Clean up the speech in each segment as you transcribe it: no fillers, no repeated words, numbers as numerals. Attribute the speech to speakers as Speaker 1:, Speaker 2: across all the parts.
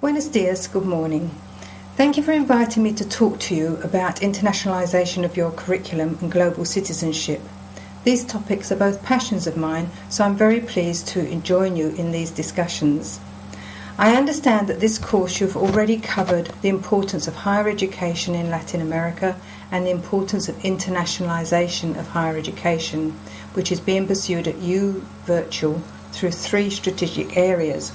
Speaker 1: Buenos dias, good morning. Thank you for inviting me to talk to you about internationalisation of your curriculum and global citizenship. These topics are both passions of mine, so I'm very pleased to join you in these discussions. I understand that this course you've already covered the importance of higher education in Latin America and the importance of internationalisation of higher education, which is being pursued at UVirtual through three strategic areas.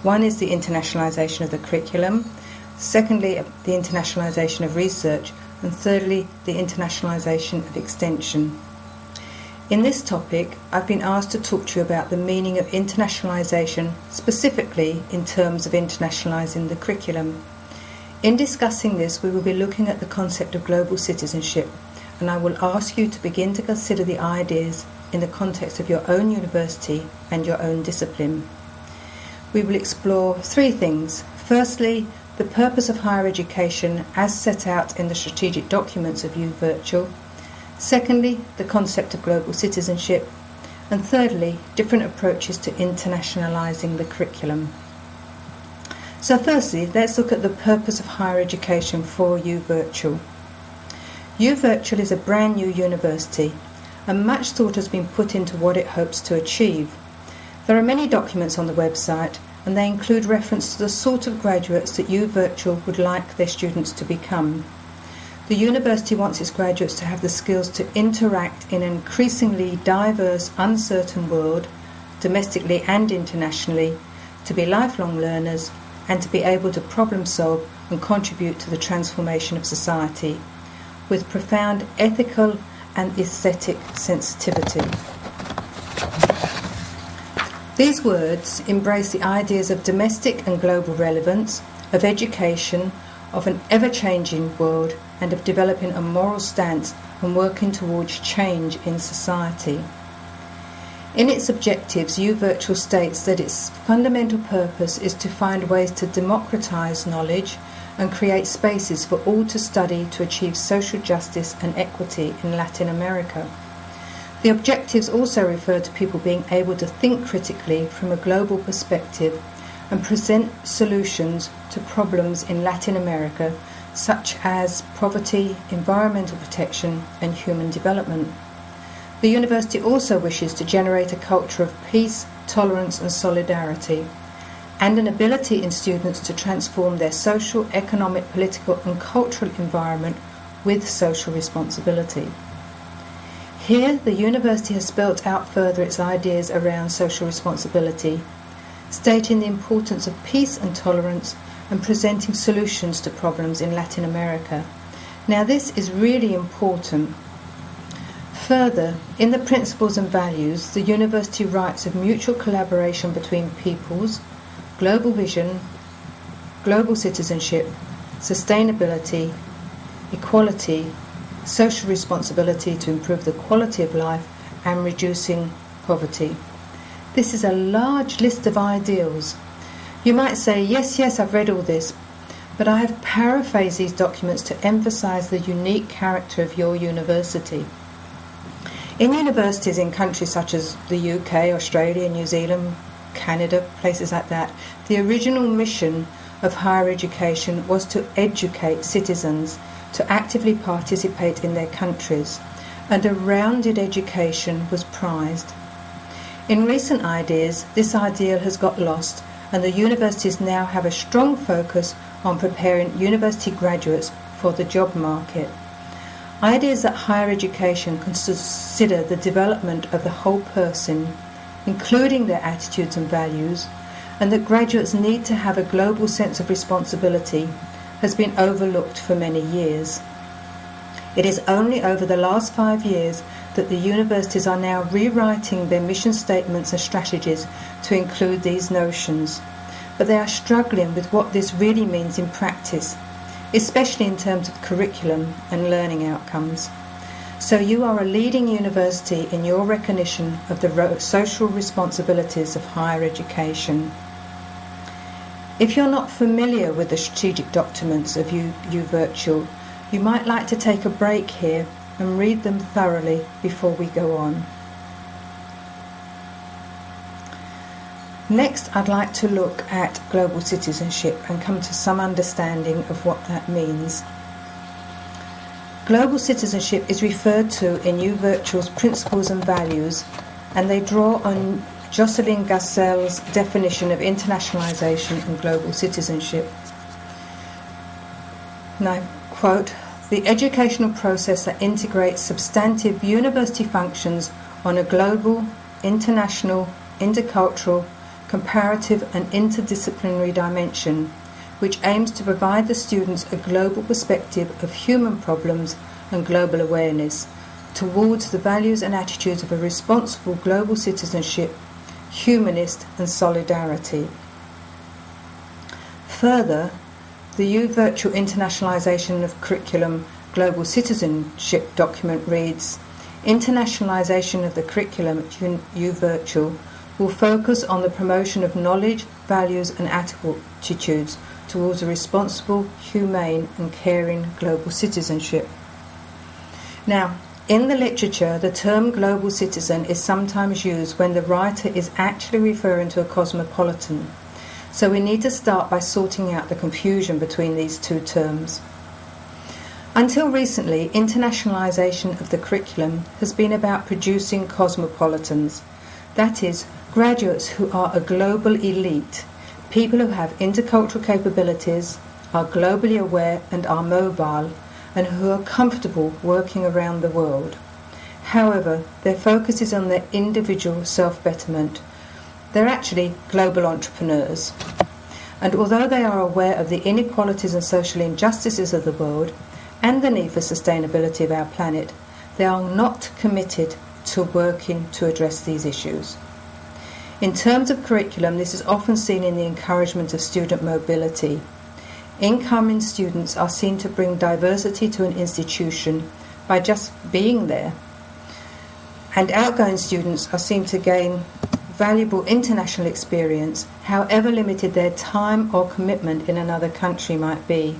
Speaker 1: One is the internationalisation of the curriculum, secondly the internationalisation of research, and thirdly the internationalisation of extension. In this topic, I've been asked to talk to you about the meaning of internationalisation, specifically in terms of internationalising the curriculum. In discussing this, we will be looking at the concept of global citizenship, and I will ask you to begin to consider the ideas in the context of your own university and your own discipline. We will explore three things. Firstly, the purpose of higher education as set out in the strategic documents of UVirtual. Secondly, the concept of global citizenship. And thirdly, different approaches to internationalising the curriculum. So firstly, let's look at the purpose of higher education for UVirtual. UVirtual is a brand new university, and much thought has been put into what it hopes to achieve. There are many documents on the website, and they include reference to the sort of graduates that UVirtual would like their students to become. The university wants its graduates to have the skills to interact in an increasingly diverse, uncertain world, domestically and internationally, to be lifelong learners, and to be able to problem solve and contribute to the transformation of society, with profound ethical and aesthetic sensitivity. These words embrace the ideas of domestic and global relevance, of education, of an ever-changing world, and of developing a moral stance and working towards change in society. In its objectives, UVirtual states that its fundamental purpose is to find ways to democratise knowledge and create spaces for all to study to achieve social justice and equity in Latin America. The objectives also refer to people being able to think critically from a global perspective and present solutions to problems in Latin America, such as poverty, environmental protection, and human development. The university also wishes to generate a culture of peace, tolerance, and solidarity, and an ability in students to transform their social, economic, political, and cultural environment with social responsibility. Here, the university has spelt out further its ideas around social responsibility, stating the importance of peace and tolerance and presenting solutions to problems in Latin America. Now, this is really important. Further, in the principles and values, the university writes of mutual collaboration between peoples, global vision, global citizenship, sustainability, equality, social responsibility to improve the quality of life, and reducing poverty. This is a large list of ideals. You might say, yes, I've read all this, but I have paraphrased these documents to emphasise the unique character of your university. In universities in countries such as the UK, Australia, New Zealand, Canada, places like that, the original mission of higher education was to educate citizens to actively participate in their countries, and a rounded education was prized. In recent ideas, this ideal has got lost, and the universities now have a strong focus on preparing university graduates for the job market. Ideas that higher education can consider the development of the whole person, including their attitudes and values, and that graduates need to have a global sense of responsibility, has been overlooked for many years. It is only over the last 5 years that the universities are now rewriting their mission statements and strategies to include these notions, but they are struggling with what this really means in practice, especially in terms of curriculum and learning outcomes. So you are a leading university in your recognition of the social responsibilities of higher education. If you're not familiar with the strategic documents of UVirtual, you might like to take a break here and read them thoroughly before we go on. Next, I'd like to look at global citizenship and come to some understanding of what that means. Global citizenship is referred to in New Virtual's Principles and Values, and they draw on Jocelyn Gassel's definition of internationalization and global citizenship. And I quote, "The educational process that integrates substantive university functions on a global, international, intercultural, comparative and interdisciplinary dimension, which aims to provide the students a global perspective of human problems and global awareness towards the values and attitudes of a responsible global citizenship, humanist and solidarity." Further, the U Virtual Internationalization of Curriculum Global Citizenship document reads, "Internationalization of the curriculum at U Virtual will focus on the promotion of knowledge, values and attitudes towards a responsible, humane and caring global citizenship." Now, in the literature, the term global citizen is sometimes used when the writer is actually referring to a cosmopolitan. So we need to start by sorting out the confusion between these two terms. Until recently, internationalization of the curriculum has been about producing cosmopolitans, that is, graduates who are a global elite, people who have intercultural capabilities, are globally aware and are mobile, and who are comfortable working around the world. However, their focus is on their individual self-betterment. They're actually global entrepreneurs. And although they are aware of the inequalities and social injustices of the world and the need for sustainability of our planet, they are not committed to working to address these issues. In terms of curriculum, this is often seen in the encouragement of student mobility. Incoming students are seen to bring diversity to an institution by just being there, and outgoing students are seen to gain valuable international experience, however limited their time or commitment in another country might be,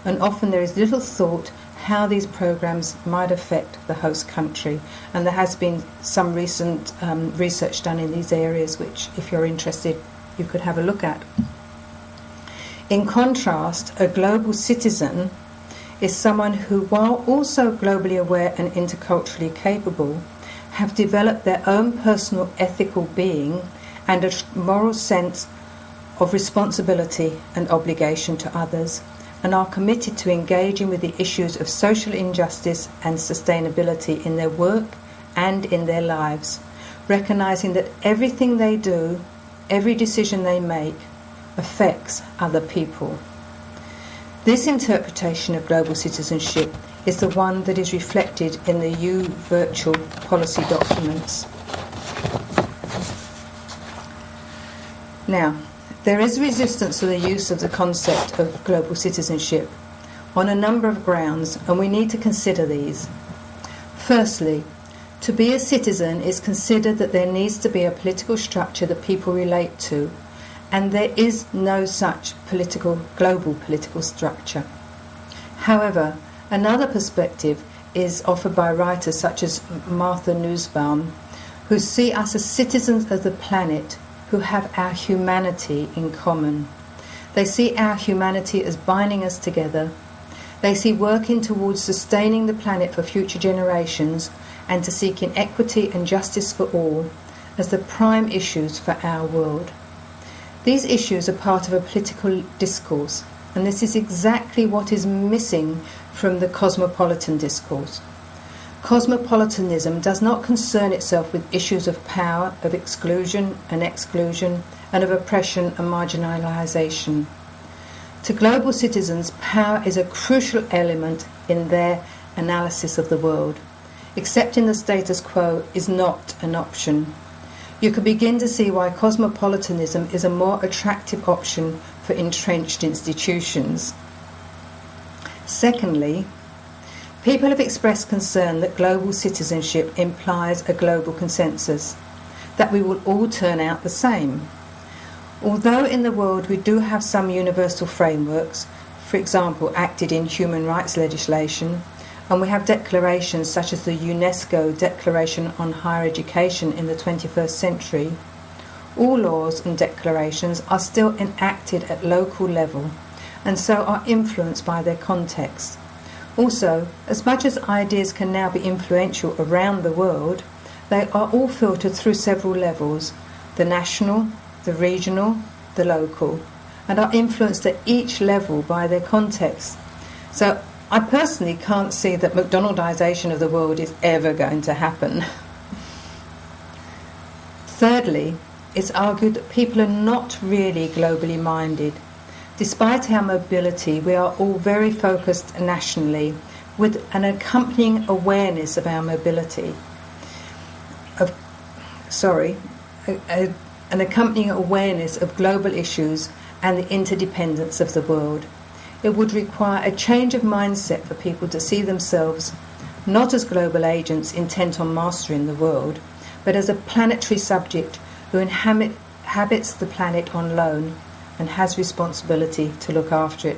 Speaker 1: and often there is little thought how these programs might affect the host country, and there has been some recent research done in these areas which, if you're interested, you could have a look at. In contrast, a global citizen is someone who, while also globally aware and interculturally capable, have developed their own personal ethical being and a moral sense of responsibility and obligation to others, and are committed to engaging with the issues of social injustice and sustainability in their work and in their lives, recognizing that everything they do, every decision they make, affects other people. This interpretation of global citizenship is the one that is reflected in the U Virtual policy documents. Now, there is resistance to the use of the concept of global citizenship on a number of grounds, and we need to consider these. Firstly, to be a citizen is considered that there needs to be a political structure that people relate to, and there is no such global political structure. However, another perspective is offered by writers such as Martha Nussbaum, who see us as citizens of the planet who have our humanity in common. They see our humanity as binding us together. They see working towards sustaining the planet for future generations and to seeking equity and justice for all as the prime issues for our world. These issues are part of a political discourse, and this is exactly what is missing from the cosmopolitan discourse. Cosmopolitanism does not concern itself with issues of power, of exclusion and exclusion, and of oppression and marginalisation. To global citizens, power is a crucial element in their analysis of the world. Accepting the status quo is not an option. You can begin to see why cosmopolitanism is a more attractive option for entrenched institutions. Secondly, people have expressed concern that global citizenship implies a global consensus, that we will all turn out the same. Although in the world we do have some universal frameworks, for example acted in human rights legislation, and we have declarations such as the UNESCO Declaration on Higher Education in the 21st Century, all laws and declarations are still enacted at local level and so are influenced by their context. Also, as much as ideas can now be influential around the world, they are all filtered through several levels: the national, the regional, the local, and are influenced at each level by their context. So I personally can't see that McDonaldization of the world is ever going to happen. Thirdly, it's argued that people are not really globally minded. Despite our mobility, we are all very focused nationally, with an accompanying awareness of our mobility. An accompanying awareness of global issues and the interdependence of the world. It would require a change of mindset for people to see themselves not as global agents intent on mastering the world, but as a planetary subject who inhabits the planet on loan and has responsibility to look after it.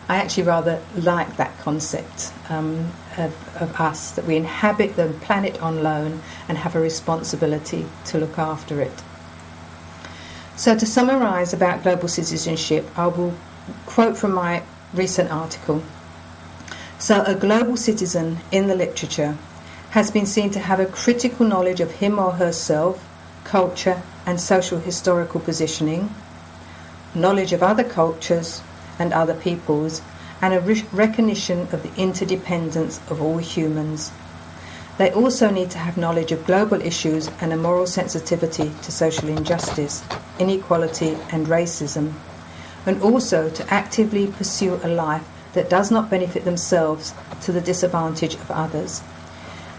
Speaker 1: I actually rather like that concept of us, that we inhabit the planet on loan and have a responsibility to look after it. So to summarise about global citizenship, I will quote from my recent article. So a global citizen in the literature has been seen to have a critical knowledge of him or herself, culture and social historical positioning, knowledge of other cultures and other peoples, and a recognition of the interdependence of all humans. They also need to have knowledge of global issues and a moral sensitivity to social injustice, inequality and racism, and also to actively pursue a life that does not benefit themselves to the disadvantage of others.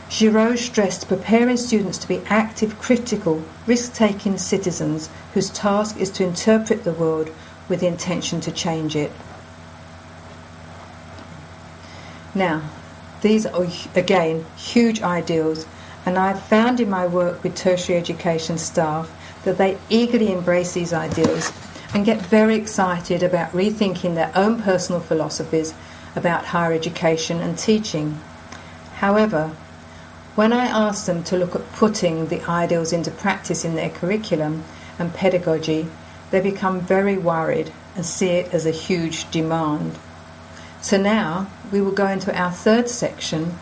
Speaker 1: Giraud stressed preparing students to be active, critical, risk-taking citizens whose task is to interpret the world with the intention to change it. Now, these are, again, huge ideals, and I have found in my work with tertiary education staff that they eagerly embrace these ideals and get very excited about rethinking their own personal philosophies about higher education and teaching. However, when I ask them to look at putting the ideals into practice in their curriculum and pedagogy, they become very worried and see it as a huge demand. So now we will go into our third section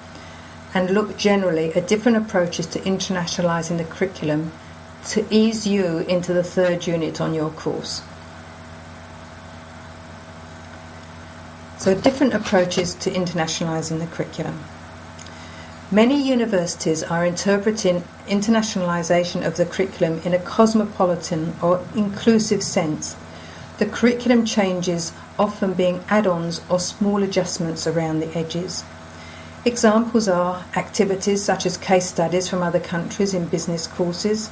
Speaker 1: and look generally at different approaches to internationalising the curriculum to ease you into the third unit on your course. So different approaches to internationalising the curriculum. Many universities are interpreting internationalisation of the curriculum in a cosmopolitan or inclusive sense, the curriculum changes often being add-ons or small adjustments around the edges. Examples are activities such as case studies from other countries in business courses,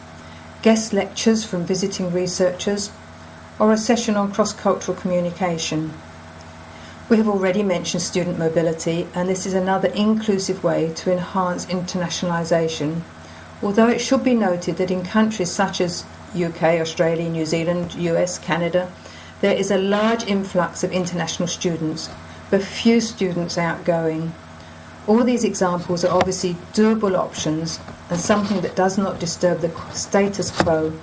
Speaker 1: guest lectures from visiting researchers, or a session on cross-cultural communication. We have already mentioned student mobility, and this is another inclusive way to enhance internationalisation, although it should be noted that in countries such as UK, Australia, New Zealand, US, Canada, there is a large influx of international students, but few students outgoing. All these examples are obviously doable options and something that does not disturb the status quo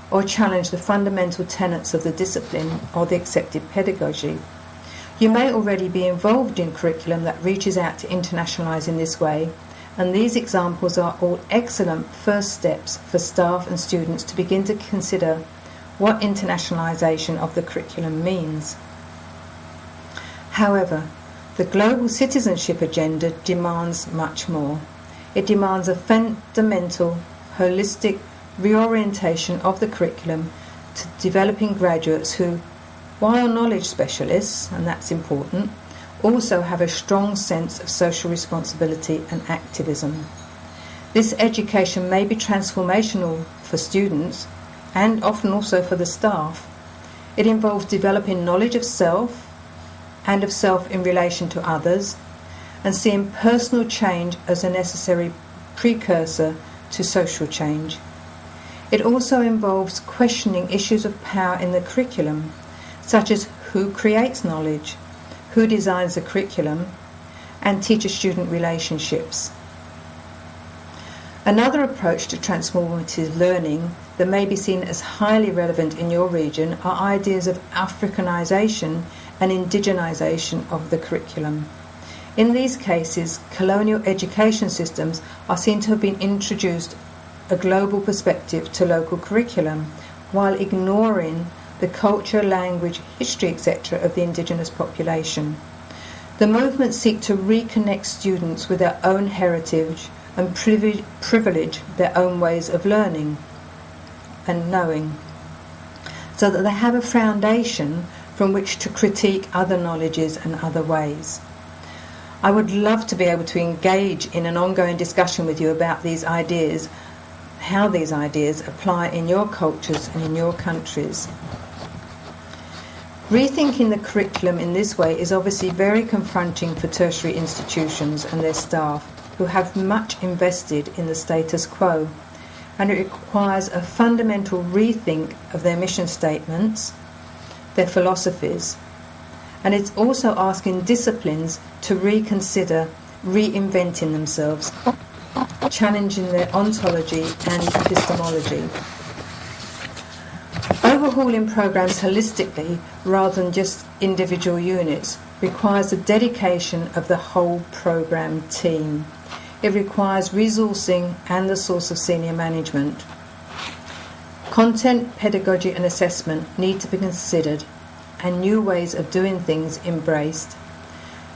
Speaker 1: or challenge the fundamental tenets of the discipline or the accepted pedagogy. You may already be involved in curriculum that reaches out to internationalise in this way, and these examples are all excellent first steps for staff and students to begin to consider what internationalisation of the curriculum means. However, the global citizenship agenda demands much more. It demands a fundamental, holistic reorientation of the curriculum to developing graduates who, while knowledge specialists, and that's important, also have a strong sense of social responsibility and activism. This education may be transformational for students and often also for the staff. It involves developing knowledge of self and of self in relation to others, and seeing personal change as a necessary precursor to social change. It also involves questioning issues of power in the curriculum, such as who creates knowledge, who designs the curriculum, and teacher-student relationships. Another approach to transformative learning that may be seen as highly relevant in your region are ideas of Africanization and indigenization of the curriculum. In these cases, colonial education systems are seen to have been introduced a global perspective to local curriculum, while ignoring the culture, language, history, etc. of the indigenous population. The movements seek to reconnect students with their own heritage and privilege their own ways of learning and knowing, so that they have a foundation from which to critique other knowledges and other ways. I would love to be able to engage in an ongoing discussion with you about these ideas, how these ideas apply in your cultures and in your countries. Rethinking the curriculum in this way is obviously very confronting for tertiary institutions and their staff, who have much invested in the status quo, and it requires a fundamental rethink of their mission statements, their philosophies, and it's also asking disciplines to reconsider reinventing themselves, challenging their ontology and epistemology. Overhauling programs holistically rather than just individual units requires the dedication of the whole program team. It requires resourcing and the source of senior management. Content, pedagogy and assessment need to be considered and new ways of doing things embraced.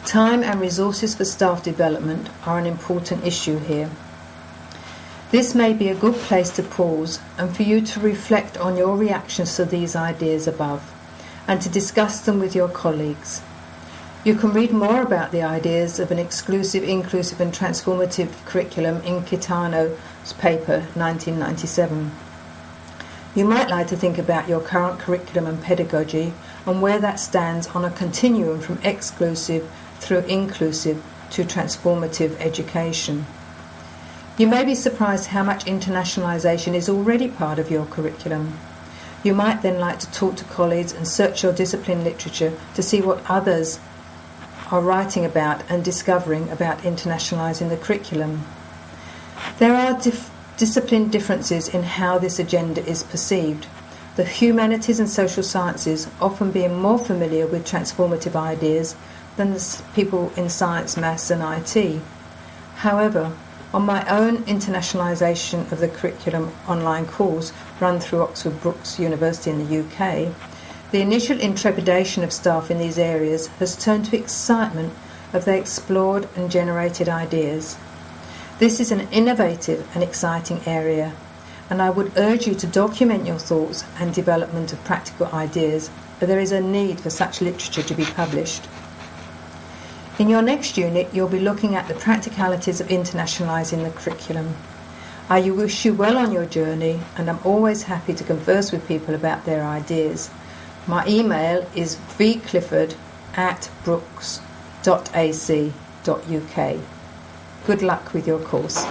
Speaker 1: Time and resources for staff development are an important issue here. This may be a good place to pause and for you to reflect on your reactions to these ideas above and to discuss them with your colleagues. You can read more about the ideas of an exclusive, inclusive and transformative curriculum in Kitano's paper 1997. You might like to think about your current curriculum and pedagogy and where that stands on a continuum from exclusive through inclusive to transformative education. You may be surprised how much internationalization is already part of your curriculum. You might then like to talk to colleagues and search your discipline literature to see what others are writing about and discovering about internationalizing the curriculum. There are discipline differences in how this agenda is perceived, the humanities and social sciences often being more familiar with transformative ideas than the people in science, maths and IT. However, on my own internationalisation of the curriculum online course run through Oxford Brookes University in the UK, the initial intrepidation of staff in these areas has turned to excitement of their explored and generated ideas. This is an innovative and exciting area, and I would urge you to document your thoughts and development of practical ideas, but there is a need for such literature to be published. In your next unit, you'll be looking at the practicalities of internationalising the curriculum. I wish you well on your journey, and I'm always happy to converse with people about their ideas. My email is vclifford@brooks.ac.uk. Good luck with your course.